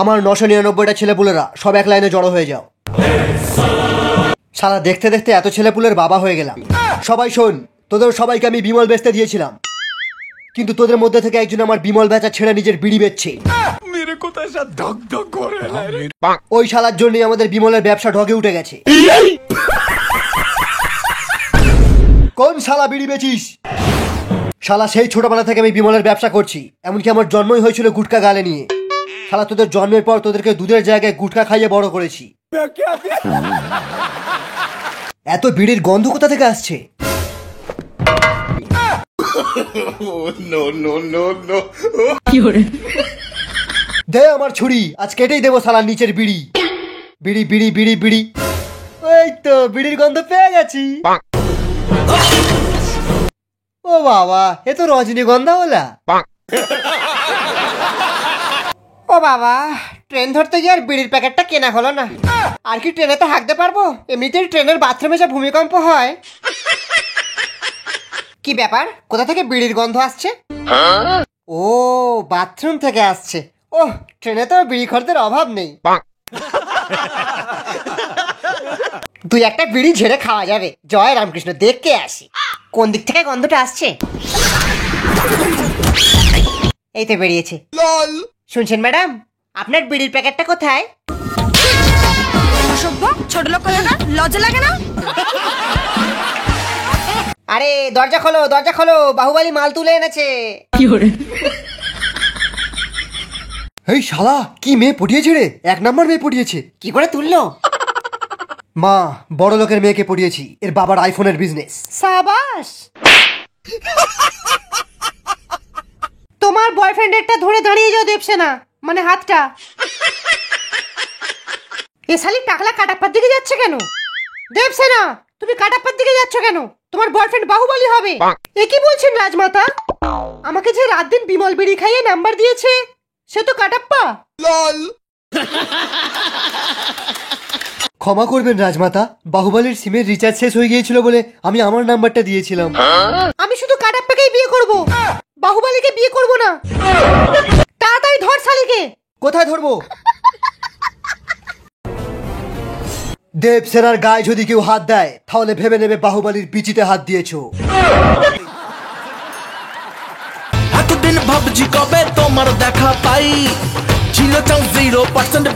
আমার 999টা ছেলেপুলেরা সব এক লাইনে জড়ো হয়ে যাও। সারা দেখতে দেখতে এত ছেলেপুলের বাবা হয়ে গেলাম। সবাই শোন, তোদের সবাইকে আমি বিমল বেচতে দিয়েছিলাম, কিন্তু তোদের মধ্যে থেকে একজন আমার বিমল বেচা ছেড়ে নিজের বিড়ি বেচছে। ওই শালার জন্যই আমাদের বিমলের ব্যবসা ঢগে উঠে গেছে। কোন শালা বিড়ি বেচিস? শালা সেই ছোটবেলা থেকে আমি বিমলের ব্যবসা করছি, এমনকি আমার জন্মই হয়েছিল গুটকা গালে নিয়ে। শালা তোদের জন্মের পর তোদেরকে দুধের জায়গায় গুটকা খাইয়ে বড় করেছি। এত বিড়ির গন্ধ কোথা থেকে আসছে? দে আমার ছুরি, আজ কেটেই দেবো শালার নিচের বিড়ি। বিড়ি বিড়ি বিড়ি বিড়ি, ওই তো বিড়ির গন্ধ পেয়ে গেছি। ও বাবা, এ তো রজনীগন্ধা ওলা। ও বাবা, ট্রেন ধরতে গিয়ে আর বিড়ির প্যাকেটটা কেনা হলো না। আর কি ট্রেনে তো হাঁকতে পারবো? এমনিতেই ট্রেনের বাথরুমে যা ভূমিকম্প হয়। কি ব্যাপার, কোথা থেকে বিড়ির গন্ধ আসছে? ও, বাথরুম থেকে আসছে। ও, ট্রেনে তো বিড়ি খরচের অভাব নেই। দুই একটা বিড়ি ঝেড়ে খাওয়া যাবে। জয় রামকৃষ্ণ, দেখকে আসি কোন দিক থেকে গন্ধটা আসছে। এই তো বেরিয়েছে। শুনছেন ম্যাডাম, আপনার বিড়ির প্যাকেটটা কোথায়? ছোট লোক লজ্জা লাগে না? আরে দরজা খোলো, দরজা খোলো, বাহুবলী মাল তুলে এনেছে। এই শালা, কি মেয়ে পটিয়েছে রে? 1 নম্বর মেয়ে পটিয়েছে। কি করে তুললো? মা, বড় লোকের মেয়েকে পটিয়েছি, এর বাবার আইফোনের বিজনেস। সাবাস। তোমার বয়ফ্রেন্ডেরটা ধরে দাঁড়িয়ে যাও দেবসেনা, মানে হাতটা। এ শালি টাকলা কাটাপ্পার দিকে যাচ্ছে কেন? দেবসেনা, তুমি কাটাপ্পার দিকে যাচ্ছ কেন? তোমার বয়ফ্রেন্ড বাহুবলী হবে। এ কি বলছেন রাজমাতা? আমাকে যে রাত দিন বিমল বিড়ি খাইয়ে নাম্বার দিয়েছে, সে তো কাটাপ্পা। ক্ষমা করবেন রাজমাতা, বাহুবলীর সিমের রিচার্জ শেষ হয়ে গিয়েছিল বলে আমি আমার নাম্বারটা দিয়েছিলাম। আমি শুধু কাটাপ্পাকেই বিয়ে করব, বাহুবলীকে বিয়ে করব না। তাড়াতাড়ি ধর শালিকে। কোথায় ধরবো? দেবসেনার গায়ে যদি কেউ হাত দেয়, তাহলে ভেবে নেবে বাহুবলীর পিচিতে হাত দিয়েছো। এতদিন ভাবছি কবে তোমার দেখা পাই, ছিল 0%